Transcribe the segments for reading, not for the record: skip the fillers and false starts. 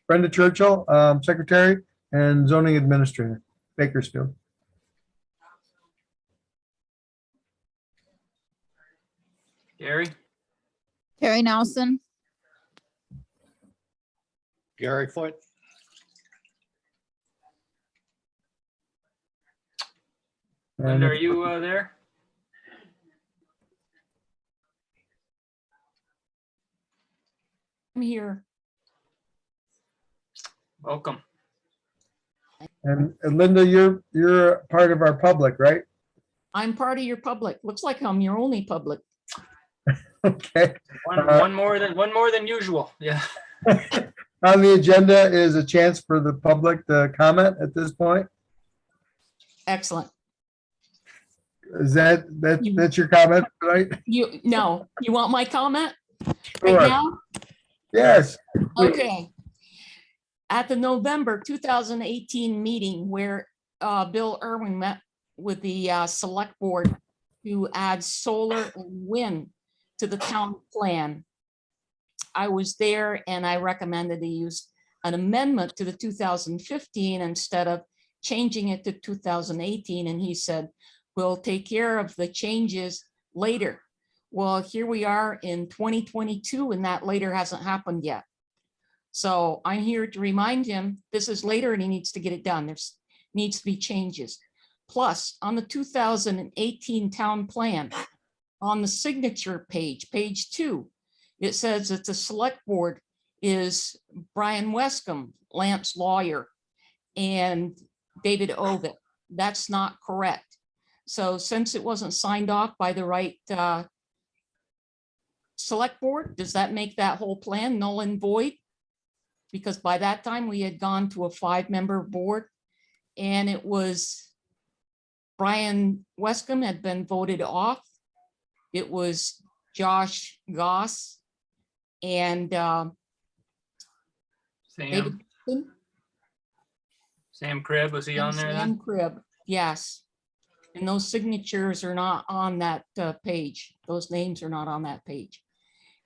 Brenda Churchill, Secretary and Zoning Administrator, Bakersfield. Gary, Carrie Nelson, Gary Foot. Linda, are you there? I'm here. Welcome. And Linda, you're part of our public, right? I'm part of your public. Looks like I'm your only public. Okay. One more than usual. Yeah. On the agenda is a chance for the public to comment at this point. Excellent. Is that's your comment, right? You want my comment Sure. right now? Yes. Okay. At the November 2018 meeting where Bill Irwin met with the select board to add solar and wind to the town plan, I was there and I recommended to use an amendment to the 2015 instead of changing it to 2018. And he said, we'll take care of the changes later. Well, here we are in 2022 and that later hasn't happened yet. So I'm here to remind him this is later and he needs to get it done. There's needs to be changes. Plus, on the 2018 town plan, on the signature page, page 2, it says that the select board is Brian Wescombe, Lance Lawyer, and David Ovitt. That's not correct. So since it wasn't signed off by the right select board, does that make that whole plan null and void? Because by that time we had gone to a 5-member board and it was Brian Wescombe had been voted off. It was Josh Goss and David. Sam Cribb, was he on there then? Sam Cribb, yes. And those signatures are not on that page. Those names are not on that page.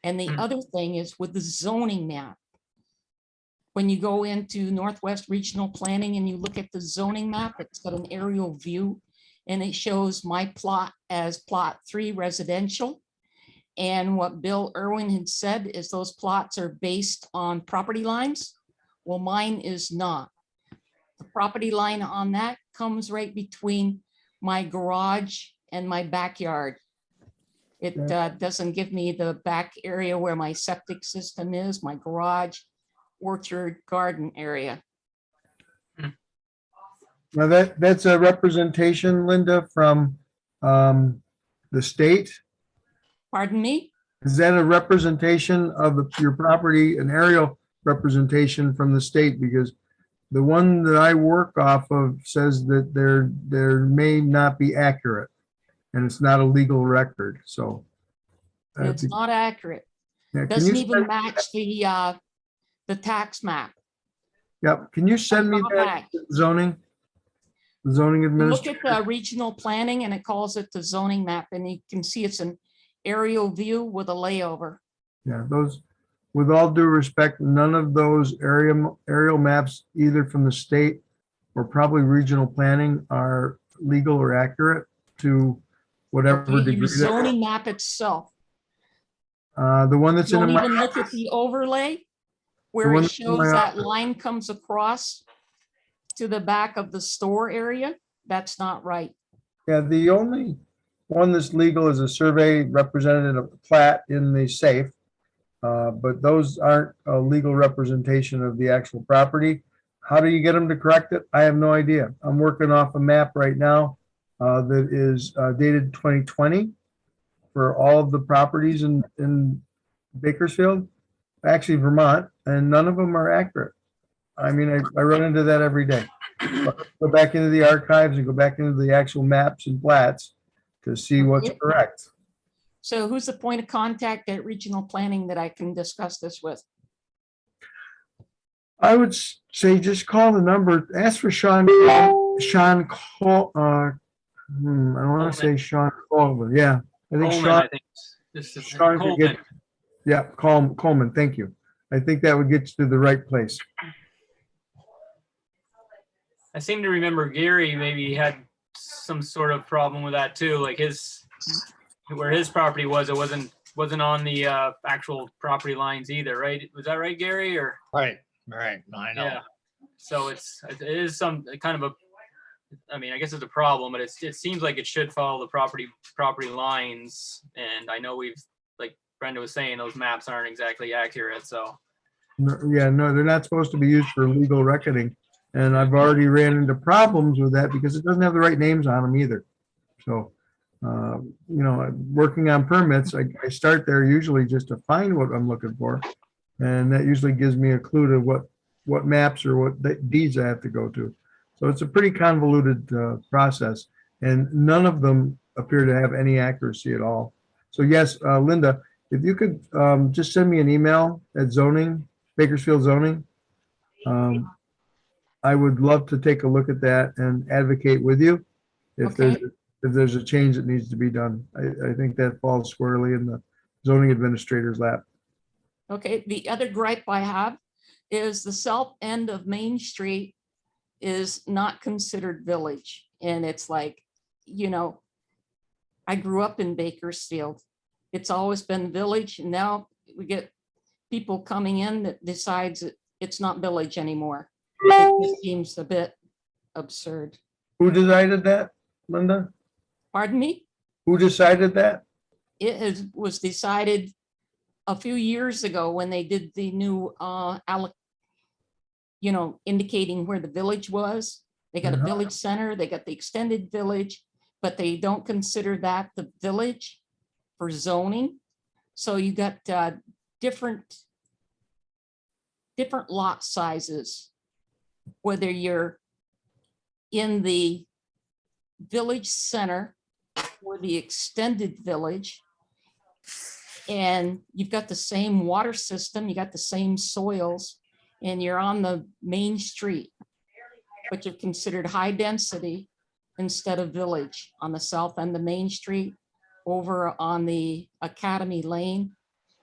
And the other thing is with the zoning map. When you go into Northwest Regional Planning and you look at the zoning map, it's got an aerial view and it shows my plot as plot 3 residential. And what Bill Irwin had said is those plots are based on property lines. Well, mine is not. The property line on that comes right between my garage and my backyard. It doesn't give me the back area where my septic system is, my garage, orchard, garden area. Now that's a representation, Linda, from the state. Pardon me? Is that a representation of your property, an aerial representation from the state? Because the one that I work off of says that there may not be accurate and it's not a legal record. So It's not accurate. yeah, can Doesn't you even send- match the tax map. Yep. Can you send me Not that back. zoning You look administrator? at the regional planning and it calls it the zoning map and you can see it's an aerial view with a layover. Yeah, those, with all due respect, none of those aerial maps, either from the state or probably regional planning, are legal or accurate to whatever Okay, degree. your that- zoning map itself. The one that's in Don't my even look at the overlay where one it that's in my shows that office. line comes across to the back of the store area. That's not right. Yeah, the only one that's legal is a survey representative of the plat in the safe. But those aren't a legal representation of the actual property. How do you get them to correct it? I have no idea. I'm working off a map right now that is dated 2020 for all of the properties in Bakersfield, actually Vermont, and none of them are accurate. I mean, I run into that every day. Go back into the archives and go back into the actual maps and plats to see what's Okay. correct. So who's the point of contact at regional planning that I can discuss this with? I would say just call the number, ask for Sean Cole, I want to say Sean Coleman, yeah. I think Coleman, Sean, I think. This is Sean could get- Coleman. yeah, Coleman, thank you. I think that would get you to the right place. I seem to remember Gary maybe had some sort of problem with that too, like where his property was, it wasn't on the actual property lines either, right? Was that right, Gary, or? Right, I know. Yeah. So it is some kind of I mean, I guess it's a problem, but it seems like it should follow the property lines. And I know like Brenda was saying, those maps aren't exactly accurate, so. Yeah, no, they're not supposed to be used for legal reckoning. And I've already ran into problems with that because it doesn't have the right names on them either. So, working on permits, I start there usually just to find what I'm looking for. And that usually gives me a clue to what maps or what deeds I have to go to. So it's a pretty convoluted process, and none of them appear to have any accuracy at all. So yes, Linda, if you could just send me an email at zoning, Bakersfield zoning. I would love to take a look at that and advocate with you if there's a change that needs to be done. I think that falls squarely in the zoning administrator's lap. Okay, the other gripe I have is the south end of Main Street is not considered village. And it's like, I grew up in Bakersfield. It's always been village. And now we get people coming in that decides that it's not village anymore. It just seems a bit absurd. Who decided that, Linda? Pardon me? Who decided that? Was decided a few years ago when they did the new indicating where the village was. They got a village center, they got the extended village, but they don't consider that the village for zoning. So you got different lot sizes, whether you're in the village center or the extended village, and you've got the same water system, you got the same soils, and you're on the main street, but you're considered high density instead of village on the south end of Main Street over on the Academy Lane.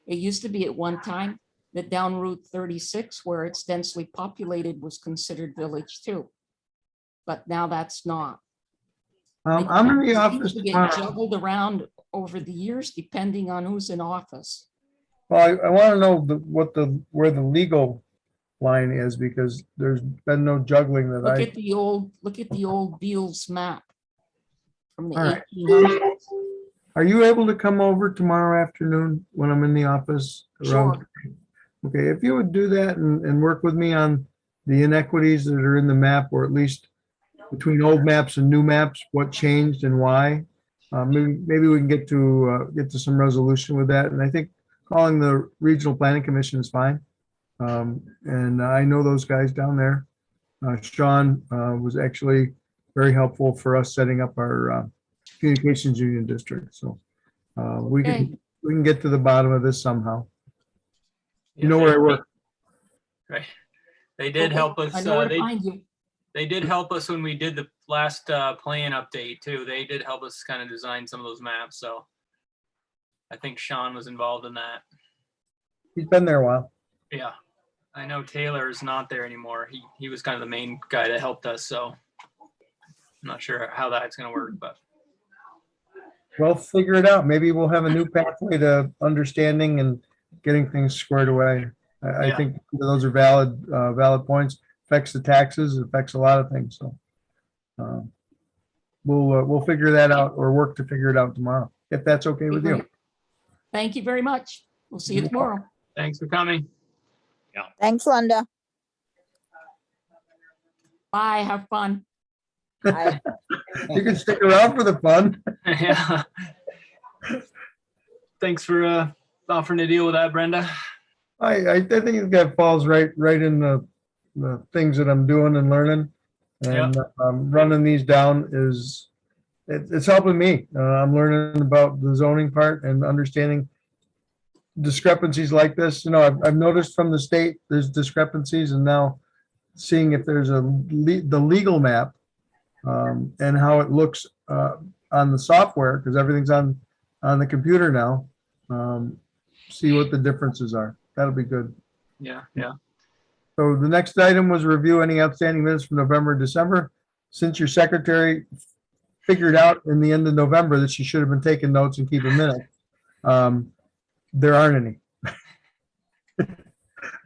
It used to be at one time that down Route 36, where it's densely populated, was considered village too. But now that's not. I'm in the It office seems to get tomorrow. juggled around over the years, depending on who's in office. Well, I want to know where the legal line is, because there's been no juggling that Look I. at the old Beals map from the All right. 1800s. Are you able to come over tomorrow afternoon when I'm in the office? around? Sure. Okay, if you would do that and work with me on the inequities that are in the map, or at least between old maps and new maps, what changed and why. Maybe we can get to some resolution with that. And I think calling the Regional Planning Commission is fine. And I know those guys down there. Sean was actually very helpful for us setting up our communications union district. So we can get to the bottom of this somehow. You know where I work. Right. They did help us. I know where to find you. They did help us when we did the last plan update too. They did help us kind of design some of those maps. So I think Sean was involved in that. He's been there a while. Yeah. I know Taylor is not there anymore. He was kind of the main guy that helped us. So I'm not sure how that's going to work, but. Well, figure it out. Maybe we'll have a new pathway to understanding and getting things squared away. I Yeah. think those are valid points. Affects the taxes, affects a lot of things. So we'll figure that out, or work to figure it out tomorrow, if that's okay with you. Thank you very much. We'll see you tomorrow. Thanks for coming. Thanks, Linda. Bye. Have fun. Bye. You can stick around for the fun. Yeah. Thanks for offering to deal with that, Brenda. I think that falls right in the things that I'm doing and learning, and running these down it's helping me. I'm learning about the zoning part and understanding discrepancies like this. I've noticed from the state there's discrepancies, and now seeing if there's the legal map and how it looks on the software, because everything's on the computer now. See what the differences are. That'll be good. Yeah, yeah. So the next item was review any outstanding minutes from November and December. Since your secretary figured out in the end of November that she should have been taking notes and keeping minutes, there aren't any.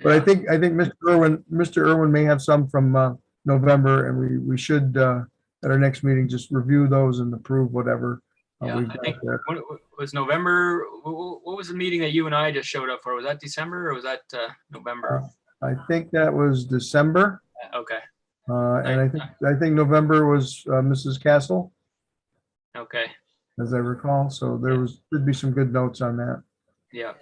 But I Yeah. think Mr. Irwin may have some from November, and we should at our next meeting just review those and approve whatever Yeah, we've I got think there. when it was November, what was the meeting that you and I just showed up for? Was that December or was that November? I think that was December, Okay, and I think November was Mrs. Castle, okay, as I recall. So should be some good notes on that. yeah.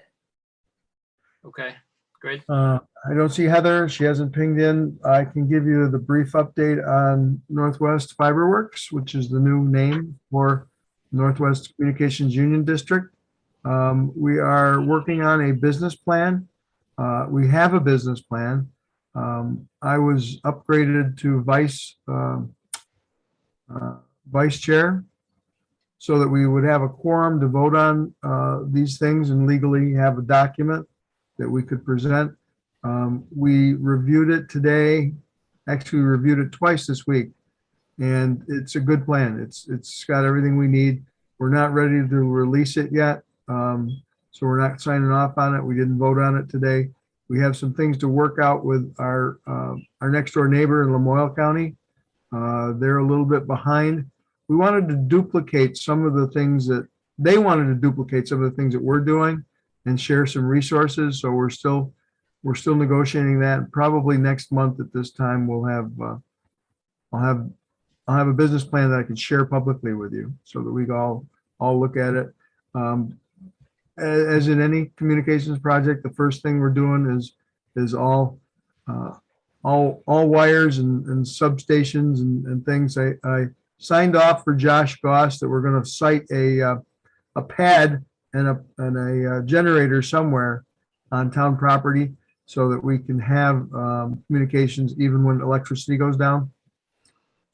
Okay, great. I don't see Heather. She hasn't pinged in. I can give you the brief update on Northwest Fiberworks, which is the new name for Northwest Communications Union District. We are working on a business plan. We have a business plan. I was upgraded to vice chair so that we would have a quorum to vote on these things and legally have a document that we could present. We reviewed it today. Actually, we reviewed it twice this week, and it's a good plan. It's got everything we need. We're not ready to release it yet, so we're not signing off on it. We didn't vote on it today. We have some things to work out with our next door neighbor in Lamoille County. They're a little bit behind. We wanted to duplicate some of the things that they wanted to duplicate some of the things that we're doing and share some resources. So we're still negotiating that. Probably next month at this time, I'll have a business plan that I can share publicly with you so that we all look at it. As in any communications project, the first thing we're doing is all wires and substations and things. I signed off for Josh Goss that we're going to site a pad and a generator somewhere on town property so that we can have communications even when electricity goes down.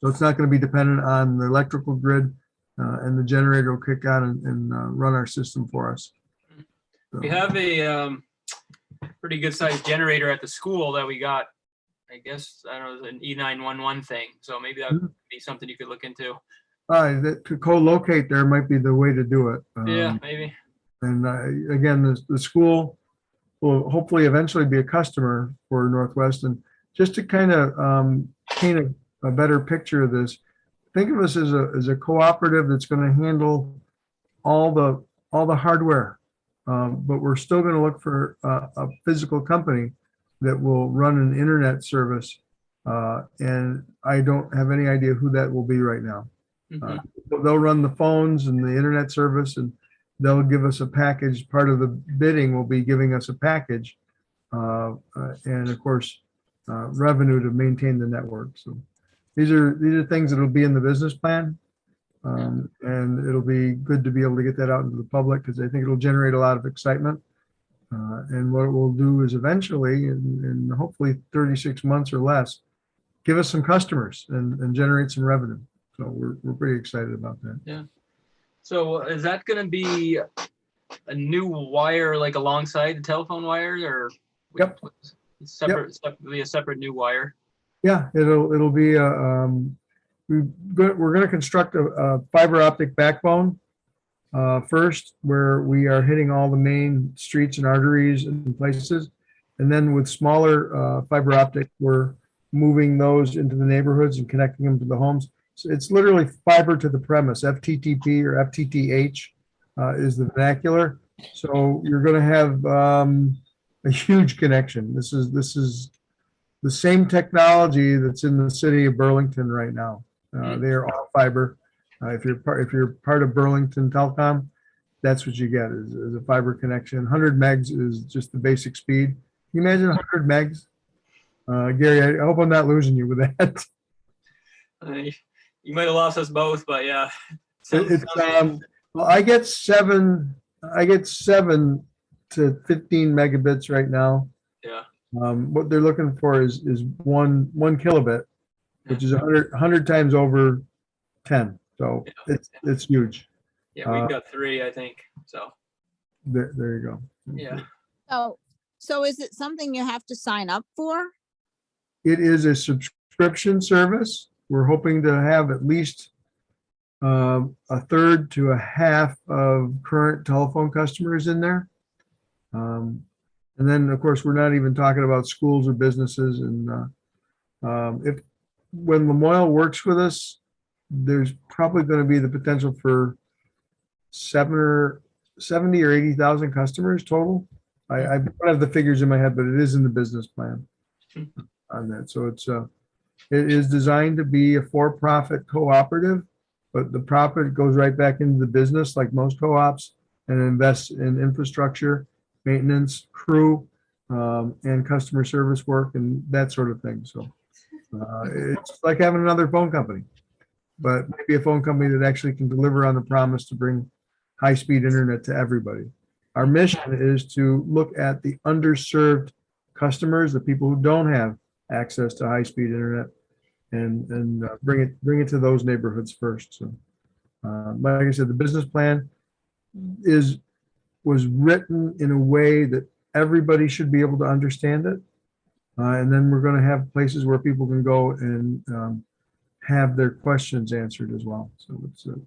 So it's not going to be dependent on the electrical grid, and the generator will kick on and run our system for us. So, We have a pretty good sized generator at the school that we got. I guess, I don't know, an E911 thing. So maybe that would be something you could look into. to co-locate there might be the way to do it. Yeah, maybe. And again, the school will hopefully eventually be a customer for Northwest. And just to kind of paint a better picture of this, think of us as a cooperative that's going to handle all the hardware, but we're still going to look for a physical company that will run an internet service. And I don't have any idea who that will be right now. Mhm. They'll run the phones and the internet service, and they'll give us a package. Part of the bidding will be giving us a package, and of course, revenue to maintain the network. So these are things that will be in the business plan, and it'll be good to be able to get that out into the public because I think it'll generate a lot of excitement. And what it will do is eventually, in hopefully 36 months or less, give us some customers and generate some revenue. So we're pretty excited about that. So is that going to be a new wire like alongside the telephone wires or? Yep. Separate, be a separate new wire? Yeah, it'll be we're going to construct a fiber optic backbone first, where we are hitting all the main streets and arteries and places, and then with smaller fiber optic, we're moving those into the neighborhoods and connecting them to the homes. So it's literally fiber to the premise. FTTP or FTTH is the vernacular. So you're going to have a huge connection. This is the same technology that's in the city of Burlington right now. They are all fiber. If you're part of Burlington Telecom, that's what you get is a fiber connection. 100 megs is just the basic speed. Can you imagine 100 megs? Gary, I hope I'm not losing you with that. You might have lost us both, but yeah. Well, I get 7 to 15 megabits right now. Yeah. What they're looking for is one kilobit, which is 100 times over 10. So it's huge. Yeah, we've got 3, I think. So there you go. yeah. So is it something you have to sign up for? It is a subscription service. We're hoping to have at least a third to a half of current telephone customers in there. And then, of course, we're not even talking about schools or businesses. And when Lamoille works with us, there's probably going to be the potential for 70 or 80,000 customers total. I don't have the figures in my head, but it is in the business plan on that. So it is designed to be a for-profit cooperative, but the profit goes right back into the business like most co-ops and invests in infrastructure, maintenance, crew, and customer service work and that sort of thing. So it's like having another phone company, but maybe a phone company that actually can deliver on the promise to bring high-speed internet to everybody. Our mission is to look at the underserved customers, the people who don't have access to high-speed internet, and bring it to those neighborhoods first. So, like I said, the business plan was written in a way that everybody should be able to understand it. And then we're going to have places where people can go and have their questions answered as well. So it's a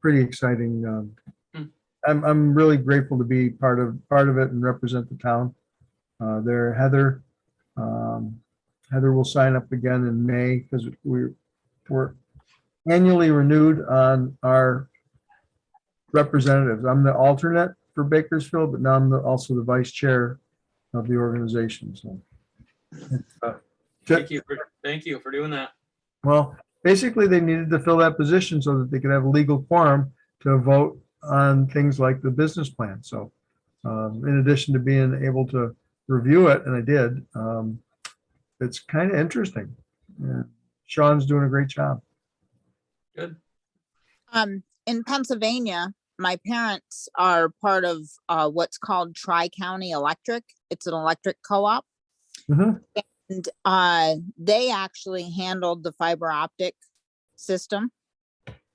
pretty exciting. I'm really grateful to be part of it and represent the town. There, Heather will sign up again in May because we're annually renewed on our representatives. I'm the alternate for Bakersfield, but now I'm also the vice chair of the organization. So, Thank you for doing that. well, basically they needed to fill that position so that they could have a legal quorum to vote on things like the business plan. So, in addition to being able to review it, and I did, it's kind of interesting. Yeah. Sean's doing a great job. Good. In Pennsylvania, my parents are part of what's called Tri-County Electric. It's an electric co-op. Mhm. And they actually handled the fiber optic system.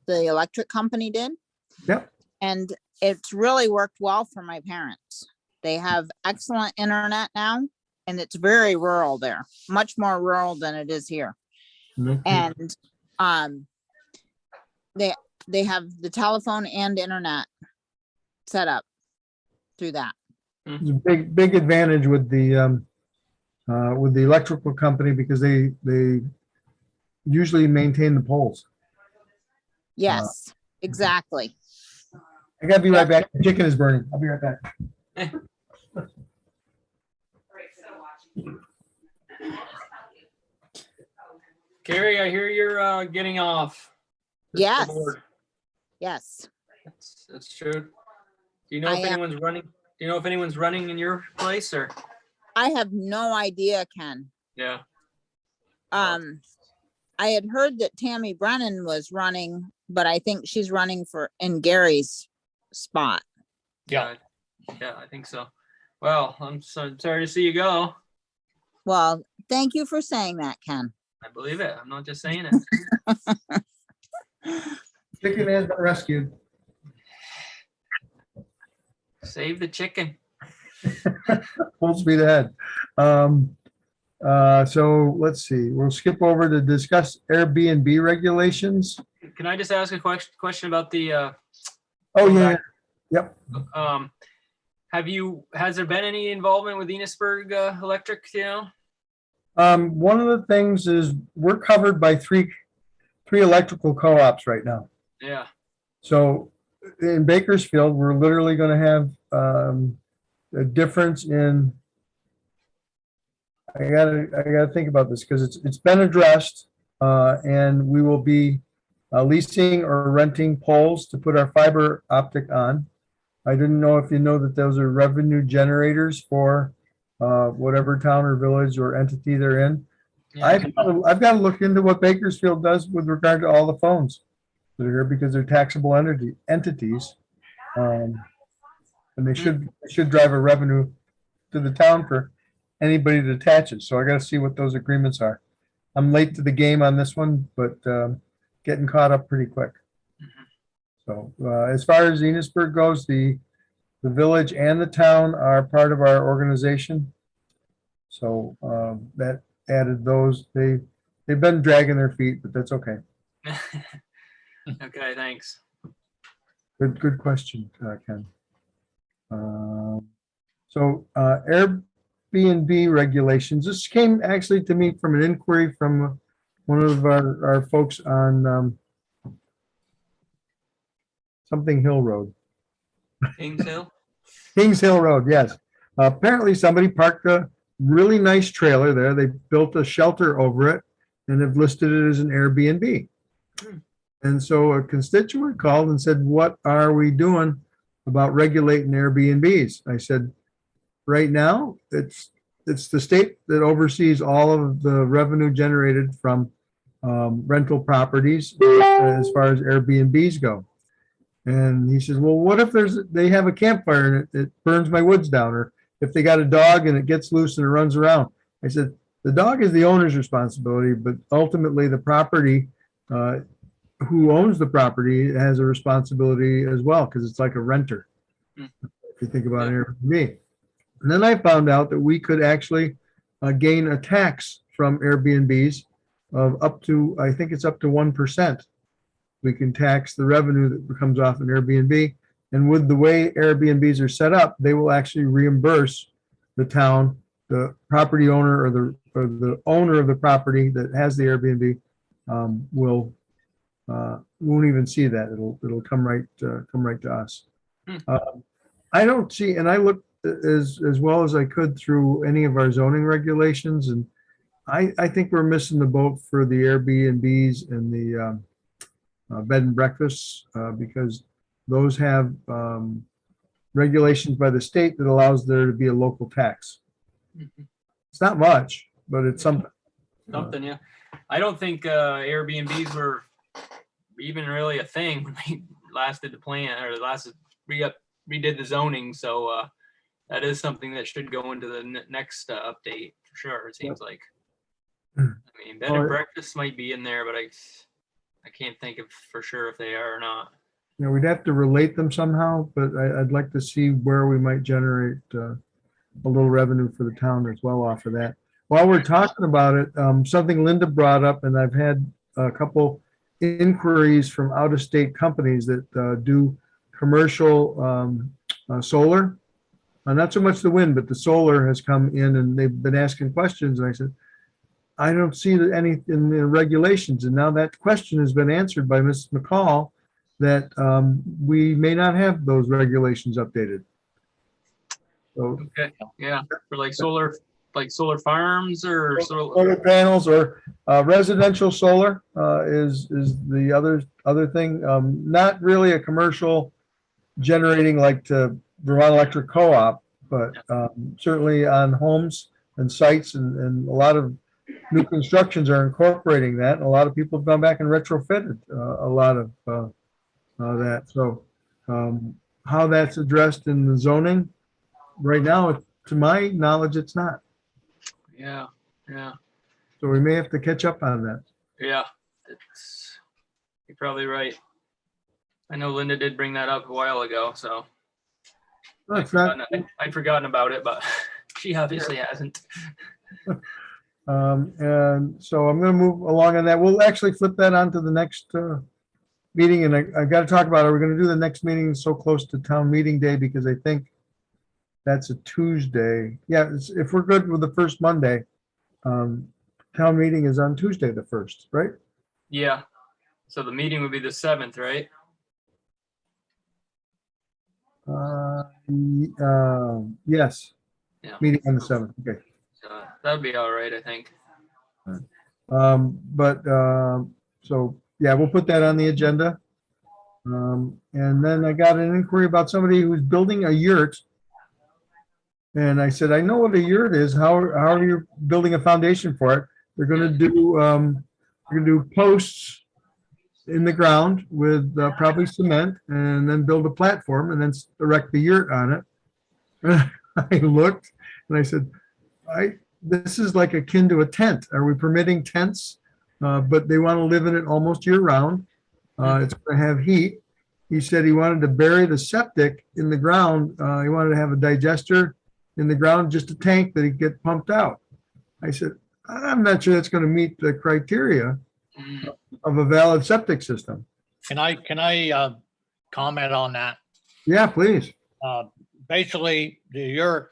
The electric company did. Yep. And it's really worked well for my parents. They have excellent internet now, and it's very rural there, much more rural than it is here. Mhm. And they have the telephone and internet set up through that. It's a big advantage with the electrical company because they usually maintain the poles. Yes, exactly. I gotta be right back. The chicken is burning. I'll be right back. Carrie, I hear you're getting off. the Yes. board. Yes. That's true. Do you know I if am. anyone's running? Do you know if anyone's running in your place or? I have no idea, Ken. Yeah. I had heard that Tammy Brennan was running, but I think she's running in Gary's spot. Yeah. Yeah, I think so. Well, I'm sorry to see you go. Well, thank you for saying that, Ken. I believe it. I'm not just saying it. Chicken has been rescued. Save the chicken. Full speed ahead. So let's see, we'll skip over to discuss Airbnb regulations. Can I just ask a question about the, Oh, yeah. Yep. has there been any involvement with Enosburg Electric, you know? One of the things is we're covered by three electrical co-ops right now. Yeah. So in Bakersfield, we're literally going to have a difference in. I gotta think about this because it's been addressed, and we will be leasing or renting poles to put our fiber optic on. I didn't know if you know that those are revenue generators for whatever town or village or entity they're in. Yeah. I've got to look into what Bakersfield does with regard to all the phones that are here because they're taxable entities, and they should drive a revenue to the town for anybody that attaches. So I got to see what those agreements are. I'm late to the game on this one, but getting caught up pretty quick. So as far as Enosburg goes, the the village and the town are part of our organization. So that added those. They've been dragging their feet, but that's okay. Okay, thanks. Good question, Ken. So Airbnb regulations. This came actually to me from an inquiry from one of our folks on something Hill Road. Kings Hill? Kings Hill Road, yes. Apparently somebody parked a really nice trailer there. They built a shelter over it and have listed it as an Airbnb. And so a constituent called and said, what are we doing about regulating Airbnbs? I said, right now, it's the state that oversees all of the revenue generated from rental properties as far as Airbnbs go. And he says, well, what if they have a campfire and it burns my woods down? Or if they got a dog and it gets loose and it runs around? I said, the dog is the owner's responsibility, but ultimately the property, who owns the property has a responsibility as well, because it's like a renter. If you think about Airbnb. And then I found out that we could actually gain a tax from Airbnbs of up to, I think it's up to 1%. We can tax the revenue that comes off an Airbnb. And with the way Airbnbs are set up, they will actually reimburse the town, the property owner or the owner of the property that has the Airbnb won't even see that. It'll come right to us. I don't see, and I looked as well as I could through any of our zoning regulations, and I think we're missing the boat for the Airbnbs and the bed and breakfasts because those have regulations by the state that allows there to be a local tax. It's not much, but it's something. Something, yeah. I don't think Airbnbs were even really a thing when they last did the plan or redid the zoning. So that is something that should go into the next update for sure. It seems like. I mean, bed and breakfast might be in there, but I can't think of for sure if they are or not. You know, we'd have to relate them somehow, but I'd like to see where we might generate a little revenue for the town as well off of that. While we're talking about it, something Linda brought up, and I've had a couple inquiries from out-of-state companies that do commercial solar. Not so much the wind, but the solar has come in and they've been asking questions. And I said, I don't see any in the regulations. And now that question has been answered by Mrs. McCall that we may not have those regulations updated. So, Okay, yeah, for like solar farms or solar panels or residential solar is the other thing. Not really a commercial generating like to Vermont Electric Co-op, but certainly on homes and sites and a lot of new constructions are incorporating that. And a lot of people have gone back and retrofitted a lot of that. So how that's addressed in the zoning right now, to my knowledge, it's not. Yeah. So we may have to catch up on that. Yeah, you're probably right. I know Linda did bring that up a while ago, so I'd forgotten about it, but she obviously hasn't. And so I'm going to move along on that. We'll actually flip that onto the next meeting, and I've got to talk about it. We're going to do the next meeting so close to town meeting day because I think that's a Tuesday. Yeah, if we're good with the first Monday, town meeting is on Tuesday the 1st, right? Yeah. So the meeting would be the 7th, right? Yes. Yeah. Meeting on the 7th. Okay. So that'd be all right, I think. So yeah, we'll put that on the agenda. And then I got an inquiry about somebody who's building a yurt. And I said, I know what a yurt is. How are you building a foundation for it? They're going to do posts in the ground with probably cement and then build a platform and then erect the yurt on it. I looked and I said, this is like akin to a tent. Are we permitting tents? But they want to live in it almost year round. It's going to have heat. he said he wanted to bury the septic in the ground. He wanted to have a digester in the ground, just a tank that he'd get pumped out. I said, I'm not sure that's going to meet the criteria Mm, of a valid septic system. Can I comment on that? Yeah, please. Basically, the yurt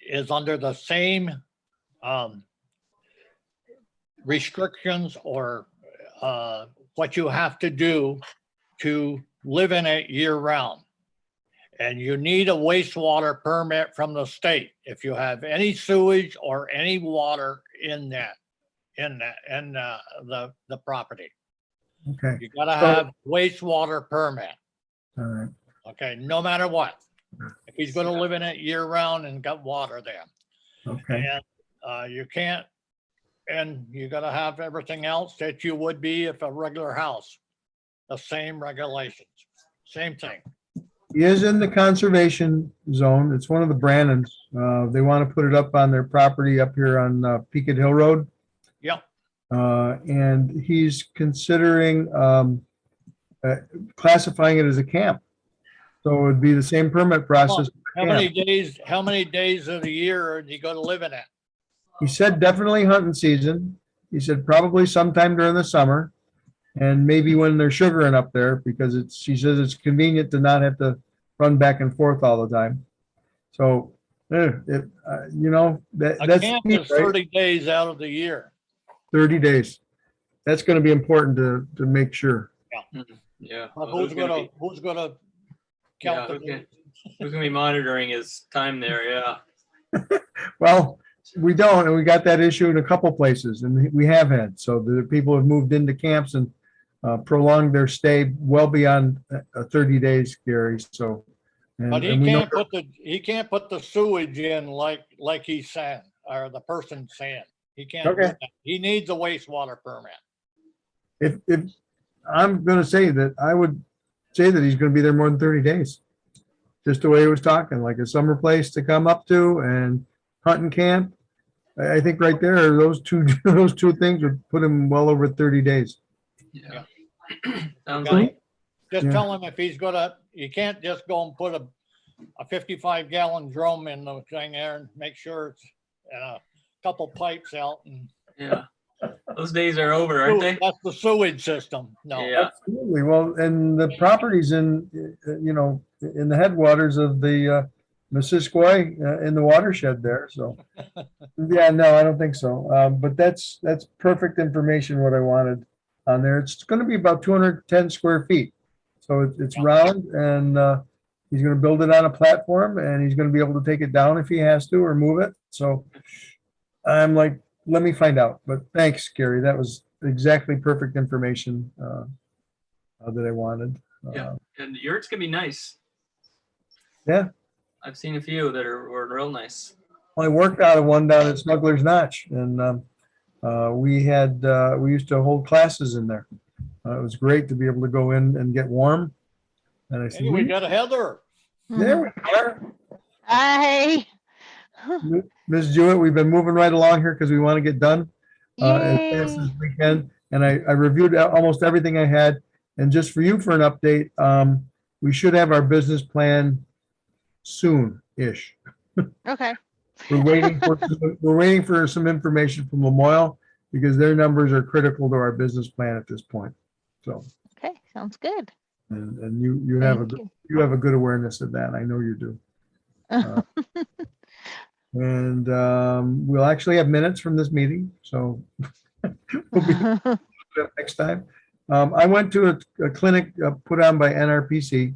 is under the same restrictions or what you have to do to live in it year round. And you need a wastewater permit from the state if you have any sewage or any water in the property. Okay. You gotta So- have wastewater permit, All right. okay, no matter what. If he's gonna live in it year round and got water there. Okay. And you can't, and you gotta have everything else that you would be if a regular house. The same regulations, same thing. He is in the conservation zone. It's one of the Brannons. They want to put it up on their property up here on Peaked Hill Road. Yep. And he's considering classifying it as a camp. So it would be the same permit process. How many days of the year are you gonna live in it? He said definitely hunting season. He said probably sometime during the summer. And maybe when they're sugaring up there, because she says it's convenient to not have to run back and forth all the time. So, you know, A that's camp key, is right? 30 days out of the year. 30 days. That's going to be important to make sure. yeah. But Well, who's gonna yeah, count the who's gonna be monitoring his time there? Yeah. Well, we don't, and we got that issue in a couple places, and we have had. So the people have moved into camps and prolonged their stay well beyond 30 days, Gary. So, But and we know, he can't put the sewage in like he's saying, or the person's saying. He can't do Okay. that. He needs a wastewater permit. if I'm going to say that, I would say that he's going to be there more than 30 days. Just the way he was talking, like a summer place to come up to and hunting camp. I think right there, those two those two things would put him well over 30 days. Yeah. Sounds Okay. like Just Yeah. tell him if he's gonna, you can't just go and put a 55-gallon drum in the thing there and make sure it's and a couple pipes out and yeah. Those days are over, aren't they? that's the sewage system. No. Yeah. Absolutely. Well, and the properties in, in the headwaters of the Missisquoi in the watershed there. So, yeah, no, I don't think so. But that's perfect information, what I wanted on there. It's going to be about 210 square feet. So it's round, and he's going to build it on a platform, and he's going to be able to take it down if he has to or move it. So I'm like, let me find out. But thanks, Gary. That was exactly perfect information that I wanted. Yeah. And yurts can be nice. Yeah. I've seen a few that were real nice. I worked out of one down at Smuggler's Notch, and we used to hold classes in there. It was great to be able to go in and get warm. And I said, Hey, we got a Heather. there we are. Hi. Ms. Jewett, we've been moving right along here because we want to get done as fast as Yay. we can. And I reviewed almost everything I had. And just for you for an update, we should have our business plan soon-ish. Okay. We're waiting for some information from Lamoille because their numbers are critical to our business plan at this point. So, Okay. Sounds good. and you have a Thank you have a good awareness of that. I know you do. And we'll actually have minutes from this meeting, so we'll be next time. I went to a clinic put on by NRPC.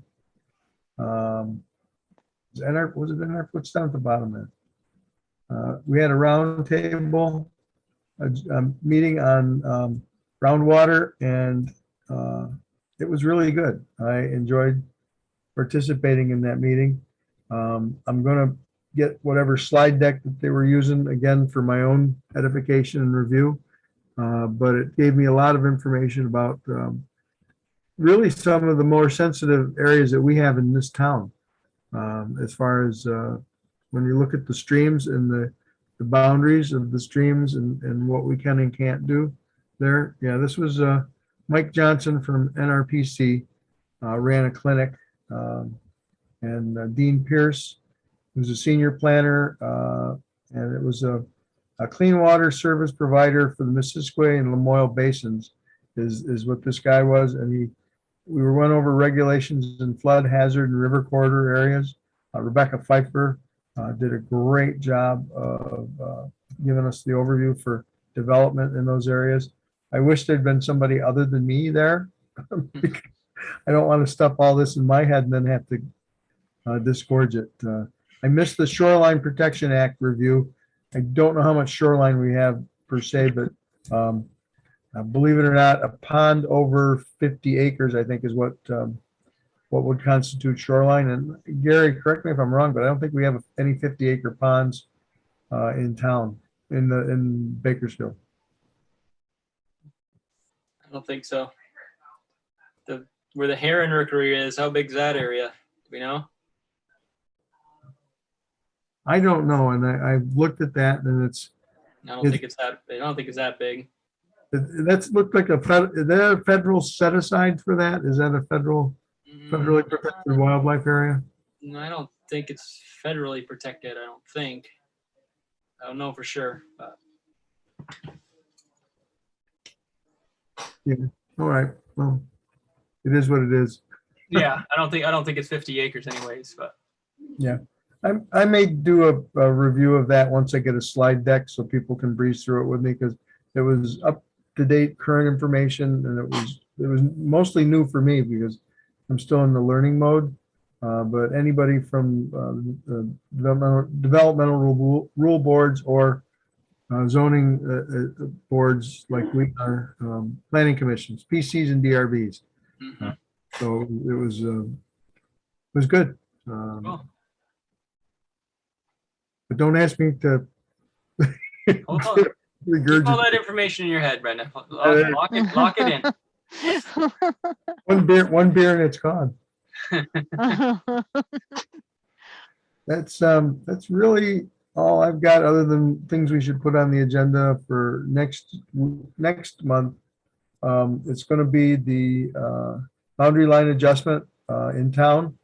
Was it NR? What's down at the bottom there? We had a round table, a meeting on groundwater, and it was really good. I enjoyed participating in that meeting. I'm going to get whatever slide deck that they were using again for my own edification and review. But it gave me a lot of information about really some of the more sensitive areas that we have in this town. As far as when you look at the streams and the boundaries of the streams and what we can and can't do there. Yeah, this was Mike Johnson from NRPC ran a clinic. And Dean Pierce, who's a senior planner, and it was a clean water service provider for the Missisquoi and Lamoille basins is what this guy was. And we were went over regulations in flood hazard and river corridor areas. Rebecca Pfeiffer did a great job of giving us the overview for development in those areas. I wish there'd been somebody other than me there. I don't want to stuff all this in my head and then have to disgorge it. I missed the Shoreline Protection Act review. I don't know how much shoreline we have per se, but believe it or not, a pond over 50 acres, I think, is what would constitute shoreline. And Gary, correct me if I'm wrong, but I don't think we have any 50-acre ponds in town in Bakersfield. I don't think so. Where the Heron Rookery is, how big's that area? Do we know? I don't know, and I've looked at that, and I don't think it's that. I don't think it's that big. that's looked like is that a federal set aside for that? Is that a federally protected wildlife area? No, I don't think it's federally protected. I don't think. I don't know for sure, but All right, well, it is what it is. yeah, I don't think it's 50 acres anyways, but I may do a review of that once I get a slide deck so people can breeze through it with me, because it was up to date current information, and it was mostly new for me because I'm still in the learning mode. But anybody from the developmental rule boards or zoning boards like we are, planning commissions, PCs and DRBs. So it was good. Cool. But don't ask me to Hold on. Keep all that regurgitate. information in your head, Brenda. Lock it in. One beer and it's gone. That's really all I've got, other than things we should put on the agenda for next month. It's going to be the boundary line adjustment in town.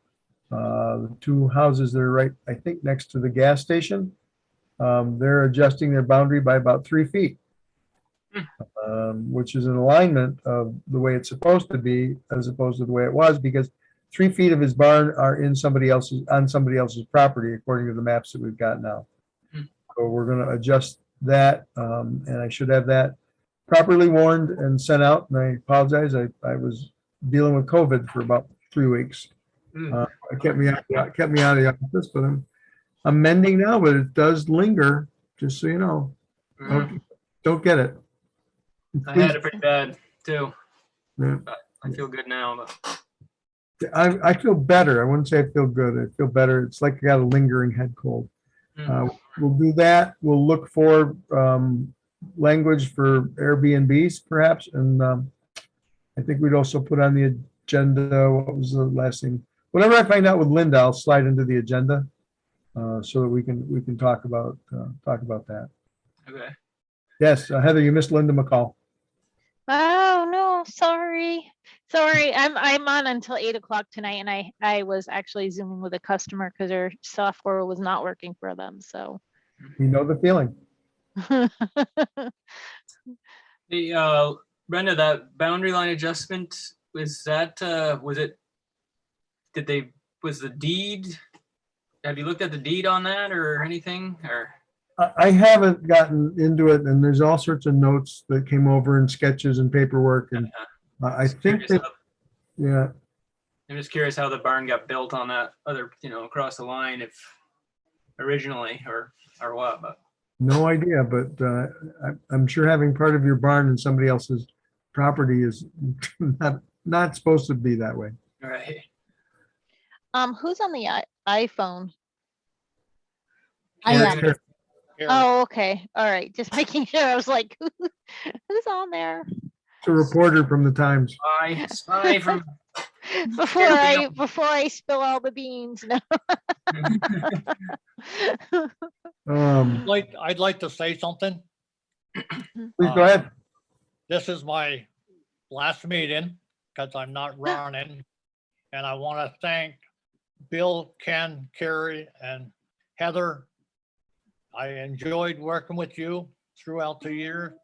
The two houses that are right, I think, next to the gas station. They're adjusting their boundary by about 3 feet, which is an alignment of the way it's supposed to be as opposed to the way it was, because 3 feet of his barn are on somebody else's property, according to the maps that we've got now. So we're going to adjust that, and I should have that properly warned and sent out. And I apologize. I was dealing with COVID for about 3 weeks. It kept me out of the office, but I'm mending now, but it does linger, just so you know. Don't get it. I had it pretty bad too. Yeah. But I feel good now. But I feel better. I wouldn't say I feel good. I feel better. It's like I got a lingering head cold. We'll do that. We'll look for language for Airbnbs perhaps. And I think we'd also put on the agenda, what was the last thing? Whatever I find out with Linda, I'll slide into the agenda so that we can talk about that. okay. Yes, Heather, you missed Linda McCall. Oh, no, sorry. I'm on until 8 o'clock tonight, and I was actually Zooming with a customer because their software was not working for them, so. You know the feeling. The Brenda, that boundary line adjustment, was the deed? Have you looked at the deed on that or anything? Or I haven't gotten into it, and there's all sorts of notes that came over and sketches and paperwork, and I think that, yeah. I'm just curious how the barn got built on that other, across the line, if originally or what, but. No idea, but I'm sure having part of your barn in somebody else's property is not supposed to be that way. All right. Who's on the iPhone? I am. Here, Oh, okay. All right. Just making sure. I was like, who's on there? It's a reporter from the Times. Spy from. Before I spill all the beans. No. I'd like to say something. Please go ahead. This is my last meeting because I'm not running And I want to thank Bill, Ken, Carrie, and Heather. I enjoyed working with you throughout the year.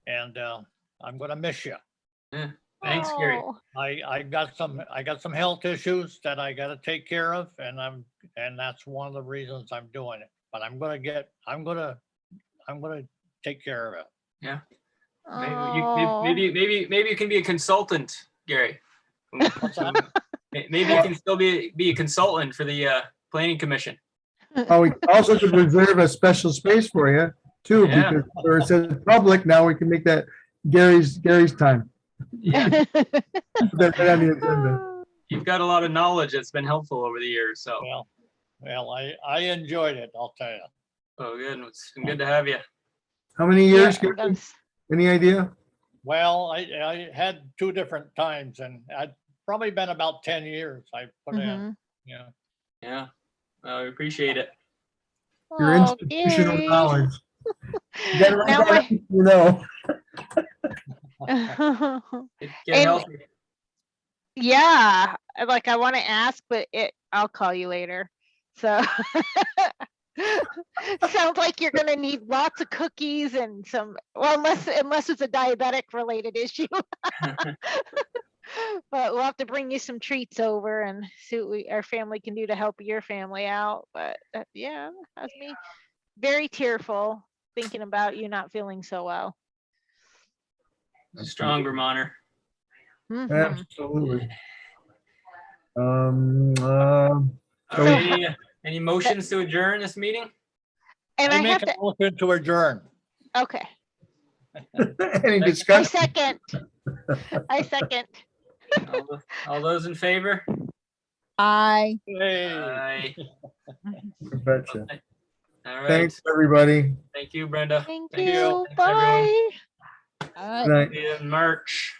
And I'm going to miss you. Thanks, Gary. Oh, I got some health issues that I got to take care of, and that's one of the reasons I'm doing it. But I'm gonna take care of it. Yeah. oh. Maybe you can be a consultant, Gary. What's that? Maybe you can still be a consultant for the planning commission. Oh, we also could reserve a special space for you too, Yeah. because where it says public, now we can make that Gary's time. Yeah, Put that right on the agenda. you've got a lot of knowledge that's been helpful over the years. So, Well, I enjoyed it, I'll tell you. oh, good. It's been good to have you. How many Yeah, years? I'm Gary? gonna s- Any idea? Well, I had 2 different times, and I'd probably been about 10 years I put in, Mhm. yeah. Yeah, well, we appreciate it. Your Oh, institutional Gary. knowledge. You gotta write Now down everything you know. Get And- healthy. Yeah, like I want to ask, but I'll call you later. So sounds like you're gonna need lots of cookies and some, well, unless it's a diabetic related issue. But we'll have to bring you some treats over and see what our family can do to help your family out. But yeah, has me very tearful thinking about you not feeling so well. Strong Vermonter. Mhm. Absolutely. All So- right, any motions to adjourn this meeting? And I I have make a to, motion to adjourn. okay, Any I discussion? second. I second. All those in favor? I. Hey. Aye. I betcha. All right. Thanks, everybody. Thank you, Brenda. Thank Thank you. you. Thanks, everyone. Bye. I. Good night. See you in March.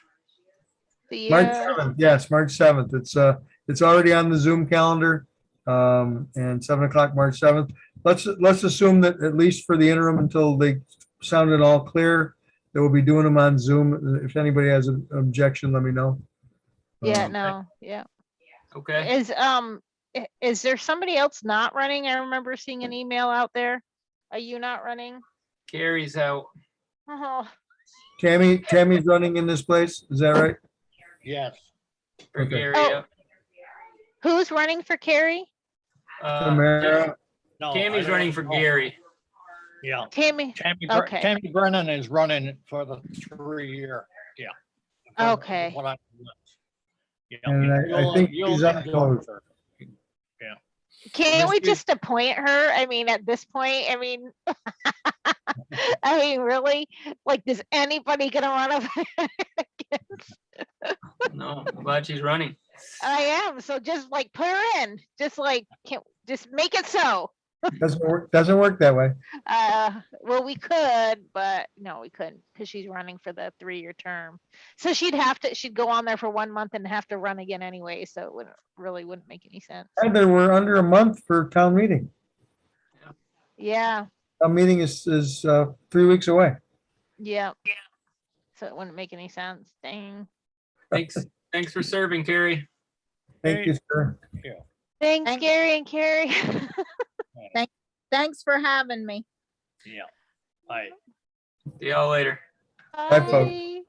See March ya. 7th, yes, March 7th. It's already on the Zoom calendar. And 7 o'clock, March 7th. Let's assume that at least for the interim until they sound it all clear, that we'll be doing them on Zoom. If anybody has an objection, let me know. Yeah, Um, no, yeah. Okay. Is there somebody else not running? I remember seeing an email out there. Are you not running? Gary's out. Oh, Tammy's running in this place, is that right? Yes. For Okay. Gary. Oh. Yep. who's running for Carrie? Tamara, No, I Tammy's don't running for know. Gary. Yeah. Tammy. Okay. Tammy Brennan is running for the 3-year, yeah. From Okay. what I- Yeah, And I you'll- think you'll she's enjoy unopposed. her. Can't we Mystery- just appoint her? I mean, at this point, I mean, I mean, really? Like, does anybody gonna run a? No, I'm glad she's running. I am, so just like put her in, just like, just make it so. doesn't work that way. Well, we could, but no, we couldn't, because she's running for the 3-year term. So she'd go on there for 1 month and have to run again anyway, so it wouldn't make any sense. And then we're under a month for town meeting. Yeah, Town meeting is 3 weeks away. yeah. So it wouldn't make any sense, dang. Thanks for serving, Carrie. Thank you, sir. Thanks, Thank- Gary and Carrie. Thanks for having me. Yeah. I. See y'all later. Bye, folks. Bye.